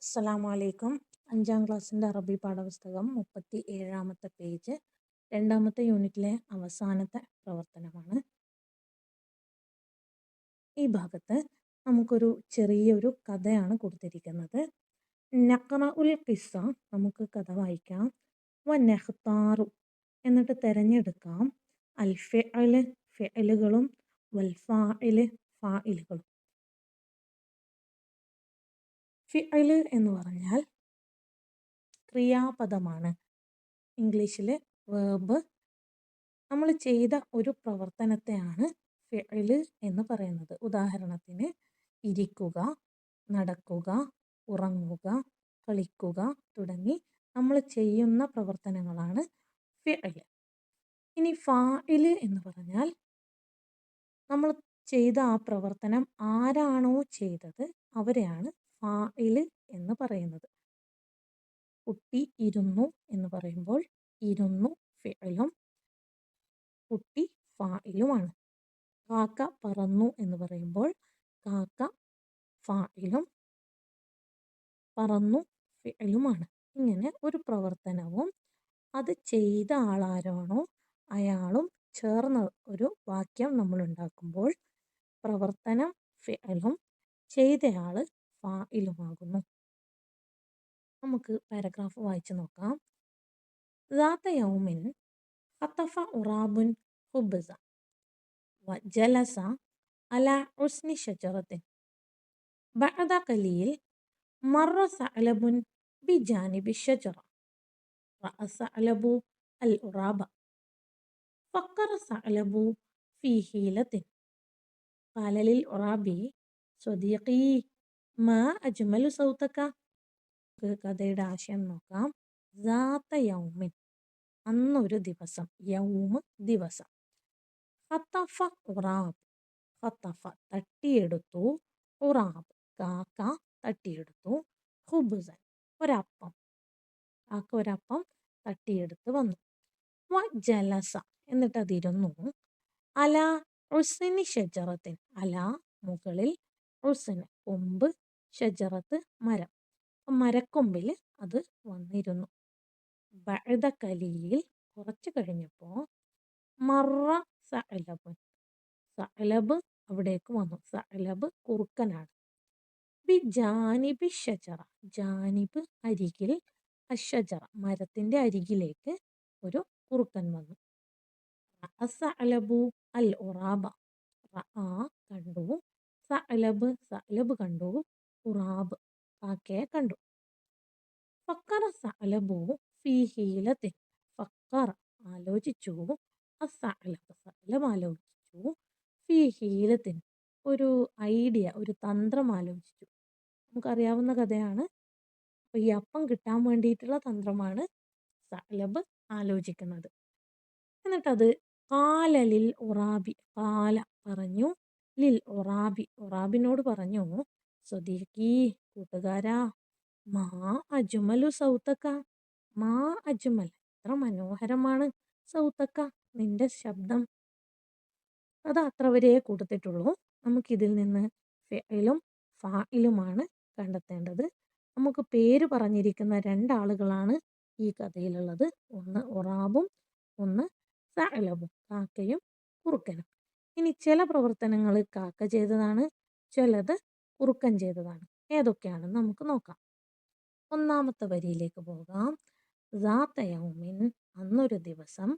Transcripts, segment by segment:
അസ്സലാമലൈക്കും. 5ാം ക്ലാസ്സിൻ്റെ അറബി പാഠപുസ്തകം 37-ാമത്തെ പേജ്, 2ാമത്തെ യൂണിറ്റിലെ അവസാനത്തെ പ്രവർത്തനമാണ്. ഈ ഭാഗത്ത് നമുക്കൊരു ചെറിയൊരു കഥയാണ് കൊടുത്തിരിക്കുന്നത്. നഖ്റഉൽ ഖിസ്സ, നമുക്ക് കഥ വായിക്കാം. വനഖ്താറു, എന്നിട്ട് തിരഞ്ഞെടുക്കാം. അൽ ഫിഅല്, ഫിഅലുകളും വൽ ഫാഇല്, ഫാഇലുകളും. ഫിഅല് എന്ന് പറഞ്ഞാൽ ക്രിയാപദമാണ്. ഇംഗ്ലീഷിൽ വേർബ്. നമ്മൾ ചെയ്ത ഒരു പ്രവർത്തനത്തെയാണ് ഫിഅല് എന്ന് പറയുന്നത്. ഉദാഹരണത്തിന് ഇരിക്കുക, നടക്കുക, ഉറങ്ങുക, കളിക്കുക തുടങ്ങി നമ്മൾ ചെയ്യുന്ന പ്രവർത്തനങ്ങളാണ് ഫിഅല്. ഇനി ഫാഇല് എന്ന് പറഞ്ഞാൽ നമ്മൾ ചെയ്ത ആ പ്രവർത്തനം ആരാണോ ചെയ്തത് അവരെയാണ് ഫാഇല് എന്ന് പറയുന്നത്. കുട്ടി ഇരുന്നു എന്ന് പറയുമ്പോൾ ഇരുന്നു ഫിഅലും കുട്ടി ഫാഇലുമാണ്. കാക്ക പറന്നു എന്ന് പറയുമ്പോൾ കാക്ക ഫാഇലും പറന്നു ഫിഅലുമാണ്. ഇങ്ങനെ ഒരു പ്രവർത്തനവും അത് ചെയ്ത ആളാരാണോ അയാളും ചേർന്ന ഒരു വാക്യം നമ്മൾ ഉണ്ടാക്കുമ്പോൾ പ്രവർത്തനം ഫിഅലും ചെയ്തയാൾ ഫാഇലുമാകുന്നു. നമുക്ക് പാരഗ്രാഫ് വായിച്ചു നോക്കാം. ذات يوم خطف غراب خبزا وجلس على غصن شجرة. بعد قليل مر ثعلب بجانب الشجرة. رأى الثعلب الغراب. فكر الثعلب في حيلة. قال للغراب صديقي ما أجمل صوتك. കഥയുടെ ആശയം നോക്കാം. ذات يوم, അന്നൊരു ദിവസം. യൗമ്, ദിവസം. ഖതഫ ഉറാബ്, ഖതഫ തട്ടിയെടുത്തു, ഉറാബ് കാക്ക തട്ടിയെടുത്തു, ഖുബ്സൻ ഒരപ്പം, കാക്ക ഒരപ്പം തട്ടിയെടുത്ത് വന്നു. വ ജലസ, എന്നിട്ട് അതിരുന്നു. അല ഉസ്നി ഷജറത്തിൻ, അല മുകളിൽ, ഉസ്ന് കൊമ്പ്, ഷജറത്ത് മരം, മരക്കൊമ്പിൽ അത് വന്നിരുന്നു. ബഅദ ഖലീൽ, കുറച്ച് കഴിഞ്ഞപ്പോൾ, മറ സഅലബുൻ, സഅലബ് അവിടേക്ക് വന്നു. സഅലബ് കുറുക്കനാണ്. ബി ജാനിബി ഷജറ, ജാനിബ് അരികിൽ, അഷജറ മരത്തിന്റെ അരികിലേക്ക് ഒരു കുറുക്കൻ വന്നു. സഅലബു അൽ ഉറാബ, കണ്ടു, സഅലബ് സഅലബ് കണ്ടു, ഉറാബ് കാക്കയെ കണ്ടു. ഫക്കറ സഅലബു ഫീ ഹീലത്തിൻ, ഫക്കറ ആലോചിച്ചു, അസ്സഅലബ് സഅലബ് ആലോചിച്ചു, ഫീ ഹീലത്തിൻ ഒരു ഐഡിയ, ഒരു തന്ത്രം ആലോചിച്ചു. നമുക്കറിയാവുന്ന കഥയാണ്. അപ്പോൾ ഈ അപ്പം കിട്ടാൻ വേണ്ടിയിട്ടുള്ള തന്ത്രമാണ് സഅലബ് ആലോചിക്കുന്നത്. എന്നിട്ടത് ഖാല ലിൽ ഉറാബി, ഖാല പറഞ്ഞു, ലിൽ ഉറാബി ഉറാബിനോട് പറഞ്ഞു, സ്വദീഖി കൂട്ടുകാരാ, മാ അജ്മലു സൗതക, മാ അജ്മൽ എത്ര മനോഹരമാണ്, സൗതക നിന്റെ ശബ്ദം. അത് അത്ര വരെ കൊടുത്തിട്ടുള്ളൂ. നമുക്കിതിൽ നിന്ന് ഫിഅലും ഫാഇലുമാണ് കണ്ടെത്തേണ്ടത്. നമുക്ക് പേര് പറഞ്ഞിരിക്കുന്ന രണ്ടാളുകളാണ് ഈ കഥയിലുള്ളത്. ഒന്ന് ഉറാബും ഒന്ന് സഅലബും, കാക്കയും കുറുക്കനും. ഇനി ചില പ്രവർത്തനങ്ങൾ കാക്ക ചെയ്തതാണ്, ചിലത് കുറുക്കൻ ചെയ്തതാണ്. ഏതൊക്കെയാണെന്ന് നമുക്ക് നോക്കാം. ഒന്നാമത്തെ വരിയിലേക്ക് പോകാം. ذات يوم, അന്നൊരു ദിവസം,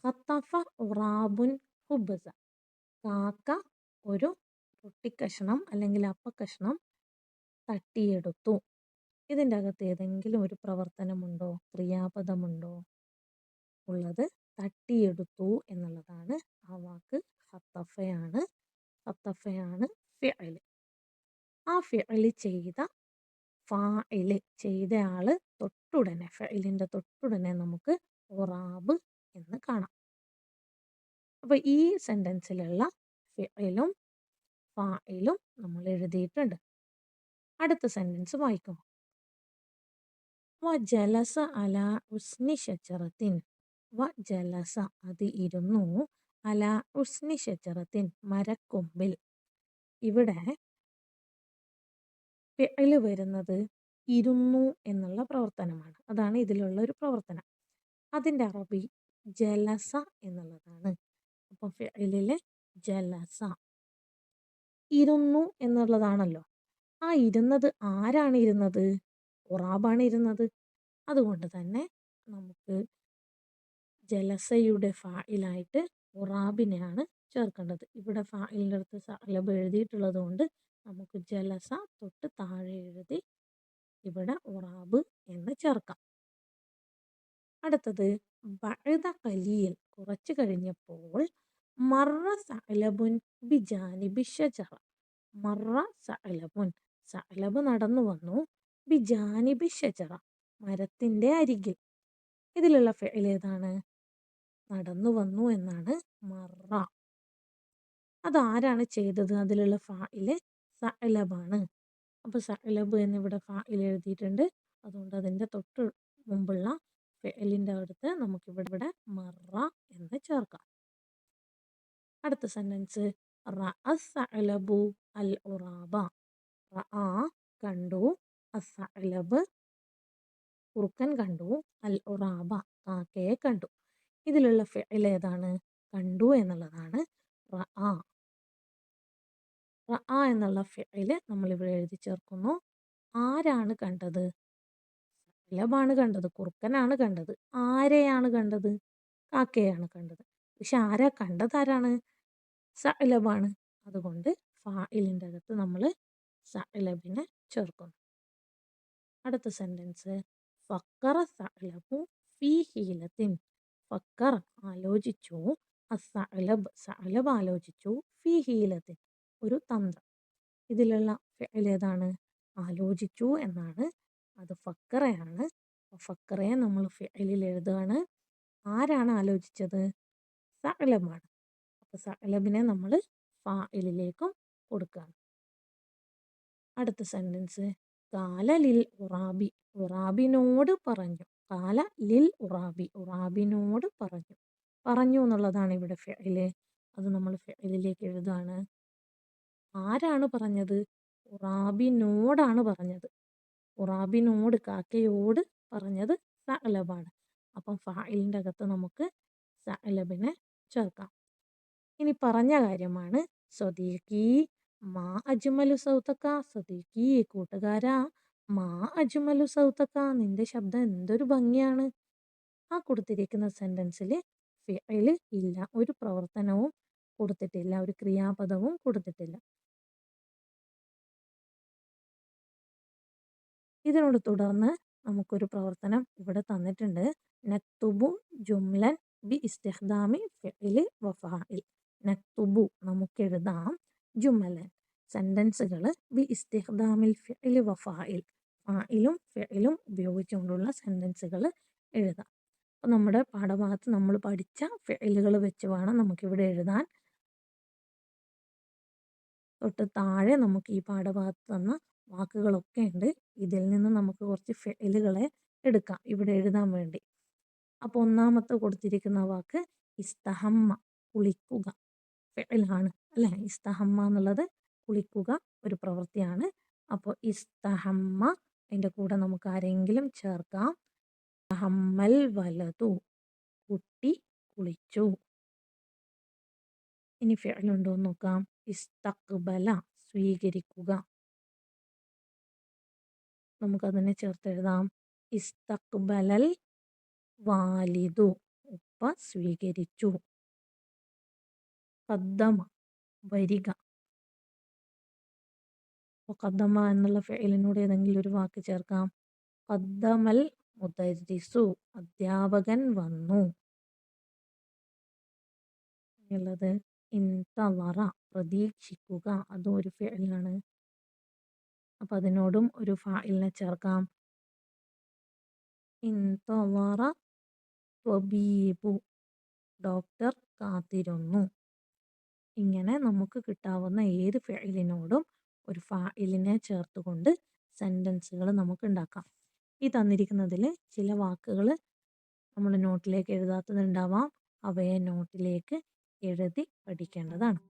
ഖതഫ ഉറാബുൻ ഖുബ്സ, കാക്ക ഒരു റൊട്ടിക്കഷ്ണം അല്ലെങ്കിൽ അപ്പക്കഷ്ണം തട്ടിയെടുത്തു. ഇതിൻ്റെ അകത്ത് ഏതെങ്കിലും ഒരു പ്രവർത്തനമുണ്ടോ, ക്രിയാപദമുണ്ടോ? ഉള്ളത് തട്ടിയെടുത്തു എന്നുള്ളതാണ്. ആ വാക്ക് ഖതഫയാണ്. ഖതഫയാണ് ഫിഅല്. ആ ഫിഅല് ചെയ്ത ഫാഇല്, ചെയ്ത ആള് തൊട്ടുടനെ, ഫിഅലിന്റെ തൊട്ടുടനെ നമുക്ക് ഉറാബ് എന്ന് കാണാം. അപ്പൊ ഈ സെന്റൻസിലുള്ള ഫിഅലും ഫാഇലും നമ്മൾ എഴുതിയിട്ടുണ്ട്. അടുത്ത സെന്റൻസ് വായിക്കും. വ ജലസ അല ഉസ്നി ഷജറത്തിൻ, വ ജലസ അത് ഇരുന്നു, അല ഉസ്നി ഷജറത്തിൻ മരക്കൊമ്പിൽ. ഇവിടെ ഫിഅല് വരുന്നത് ഇരുന്നു എന്നുള്ള പ്രവർത്തനമാണ്. അതാണ് ഇതിലുള്ള ഒരു പ്രവർത്തനം. അതിൻ്റെ അറബി ജലസ എന്നുള്ളതാണ്. അപ്പോൾ ഫിഅലില് ജലസ ഇരുന്നു എന്നുള്ളതാണല്ലോ. ആ ഇരുന്നത് ആരാണ് ഇരുന്നത്? ഉറാബാണ് ഇരുന്നത്. അതുകൊണ്ട് തന്നെ നമുക്ക് ജലസയുടെ ഫായിലായിട്ട് ഉറാബിനെയാണ് ചേർക്കേണ്ടത്. ഇവിടെ ഫായിലിൻ്റെ അടുത്ത് സഅലബ് എഴുതിയിട്ടുള്ളത് കൊണ്ട് നമുക്ക് ജലസ തൊട്ട് താഴെ എഴുതി ഇവിടെ ഉറാബ് എന്ന് ചേർക്കാം. അടുത്തത് ബഅദ ഖലീൽ, കുറച്ച് കഴിഞ്ഞപ്പോൾ മറ സഅലബുൻ ബിജാനിബി ഷജറ. മറ സഅലബുൻ, സഅലബ് നടന്നു വന്നു, ബിജാനിബി ഷജറ, മരത്തിൻ്റെ അരികിൽ. ഇതിലുള്ള ഫിഅൽ ഏതാണ്? നടന്നു വന്നു എന്നാണ് മറ. അതാരാണ് ചെയ്തത്? അതിലുള്ള ഫായില് സഅലബാണ്. അപ്പോൾ സഅലബ് എന്നിവിടെ ഫായിൽ എഴുതിയിട്ടുണ്ട്. അതുകൊണ്ട് അതിൻ്റെ തൊട്ട് മുമ്പുള്ള ഫിഅലിൻ്റെ അടുത്ത് നമുക്കിവിടെ മറ എന്ന് ചേർക്കാം. അടുത്ത സെന്റൻസ് റഅ സഅലബു അൽ ഉറാബ. റഅ കണ്ടു, അസ്സഅലബ് കുറുക്കൻ കണ്ടു, അൽ ഉറാബ കാക്കയെ കണ്ടു. ഇതിലുള്ള ഫിഅൽ ഏതാണ്? കണ്ടു എന്നുള്ളതാണ് റഅ. റഅ എന്നുള്ള ഫിഅൽ നമ്മളിവിടെ എഴുതി ചേർക്കുന്നു. ആരാണ് കണ്ടത്? സഅലബാണ് കണ്ടത്, കുറുക്കനാണ് കണ്ടത്. ആരെയാണ് കണ്ടത്? കാക്കയാണ് കണ്ടത്. പക്ഷെ ആരാ കണ്ടത്? ആരാണ്? സഅലബാണ്. അതുകൊണ്ട് ഫായിലിൻ്റെ അകത്ത് നമ്മൾ സഅലബിനെ ചേർക്കുന്നു. അടുത്ത സെന്റൻസ് ഫക്കറ സഅലബു ഫീ ഹീലത്തിൻ. ഫക്കർ ആലോചിച്ചു, അസ്സഅലബ് സഅലബ് ആലോചിച്ചു, ഫീ ഹീലത്തിൻ ഒരു തന്ത്രം. ഇതിലുള്ള ഫിഅൽ ഏതാണ്? ആലോചിച്ചു എന്നാണ്. അത് ഫക്കറയാണ്. ഫക്കറയെ നമ്മൾ ഫിഅലിൽ എഴുതുകയാണ്. ആരാണ് ആലോചിച്ചത്? സഅലബാണ്. അപ്പോൾ സഅലബിനെ നമ്മൾ ഫായിലിലേക്കും കൊടുക്കുകയാണ്. അടുത്ത സെന്റൻസ് കാല ലിൽ ഉറാബി. ഉറാബിനോട് പറഞ്ഞു. കാല ലിൽ ഉറാബി, ഉറാബിനോട് പറഞ്ഞു. പറഞ്ഞു എന്നുള്ളതാണ് ഇവിടെ ഫിഅല്. അത് നമ്മൾ ഫിഅലിലേക്ക് എഴുതുകയാണ്. ആരാണ് പറഞ്ഞത്? ഉറാബിനോടാണ് പറഞ്ഞത്. ഉറാബിനോട്, കാക്കയോട് പറഞ്ഞത് സഅലബാണ്. അപ്പം ഫായിലിൻ്റെ അകത്ത് നമുക്ക് സഅലബിനെ ചേർക്കാം. ഇനി പറഞ്ഞ കാര്യമാണ് സ്വദീഖി മാ അജ്മലു സൗതക്ക. സ്വദീഖി കൂട്ടുകാരാ, മാ അജ്മലു സൗതക്ക നിന്റെ ശബ്ദം എന്തൊരു ഭംഗിയാണ്. ആ കൊടുത്തിരിക്കുന്ന സെന്റൻസിൽ ഫിഅല് ഇല്ല, ഒരു പ്രവർത്തനവും കൊടുത്തിട്ടില്ല, ഒരു ക്രിയാപദവും കൊടുത്തിട്ടില്ല. ഇതിനോട് തുടർന്ന് നമുക്കൊരു പ്രവർത്തനം ഇവിടെ തന്നിട്ടുണ്ട്. നക്തുബു ജുംലൻ ബി ഇസ്തിഖ്ദാമി ഫിഅലി വഫാഇൽ. നക്തുബു നമുക്കെഴുതാം, ജുമലൻ സെന്റൻസുകൾ, ബി ഇസ്തിഖ്ദാമിൽ ഫിഅലി വഫാഇൽ ഫായിലും ഫിഅലും ഉപയോഗിച്ചുകൊണ്ടുള്ള സെന്റൻസുകൾ എഴുതാം. അപ്പോൾ നമ്മുടെ പാഠഭാഗത്ത് നമ്മൾ പഠിച്ച ഫിഅലുകൾ വെച്ച് വേണം നമുക്കിവിടെ എഴുതാൻ. തൊട്ട് താഴെ നമുക്ക് ഈ പാഠഭാഗത്ത് തന്ന വാക്കുകളൊക്കെ ഉണ്ട്. ഇതിൽ നിന്ന് നമുക്ക് കുറച്ച് ഫിഅലുകളെ എടുക്കാം ഇവിടെ എഴുതാൻ വേണ്ടി. അപ്പോൾ ഒന്നാമത്തെ കൊടുത്തിരിക്കുന്ന വാക്ക് ഇസ്തഹമ്മ, കുളിക്കുക. ഫിഅലാണ് അല്ലേ? ഇസ്തഹമ്മ എന്നുള്ളത് കുളിക്കുക, ഒരു പ്രവൃത്തിയാണ്. അപ്പോൾ ഇസ്തഹമ്മ, അതിൻ്റെ കൂടെ നമുക്ക് ആരെങ്കിലും ചേർക്കാം. ഇസ്തഹമ്മൽ വലതു, കുട്ടി കുളിച്ചു. ഇനി ഫിഅലുണ്ടോ എന്ന് നോക്കാം. ഇസ്തഖ്ബല, സ്വീകരിക്കുക. നമുക്കതിനെ ചേർത്തെഴുതാം. ഇസ്തഖ്ബലൽ വാലിദു, ഉപ്പ സ്വീകരിച്ചു. ഖദ്ദമ, വരിക. അപ്പോൾ ഖദ്ദമ എന്നുള്ള ഫിഅലിനോട് ഏതെങ്കിലും ഒരു വാക്ക് ചേർക്കാം. ഖദ്ദമൽ മുദരിസു, അധ്യാപകൻ വന്നു. ഉള്ളത് ഇൻതളറ, പ്രതീക്ഷിക്കുക. അതും ഒരു ഫിഅലാണ്. അപ്പം അതിനോടും ഒരു ഫായിലിനെ ചേർക്കാം. ഇൻതളറ ത്വബീബു, ഡോക്ടർ കാത്തിരുന്നു. ഇങ്ങനെ നമുക്ക് കിട്ടാവുന്ന ഏത് ഫിഅലിനോടും ഒരു ഫായിലിനെ ചേർത്തുകൊണ്ട് സെൻറ്റൻസുകൾ നമുക്ക് ഉണ്ടാക്കാം. ഈ തന്നിരിക്കുന്നതിൽ ചില വാക്കുകൾ നമ്മൾ നോട്ടിലേക്ക് എഴുതാത്തതുണ്ടാവാം. അവയെ നോട്ടിലേക്ക് എഴുതി പഠിക്കേണ്ടതാണ്.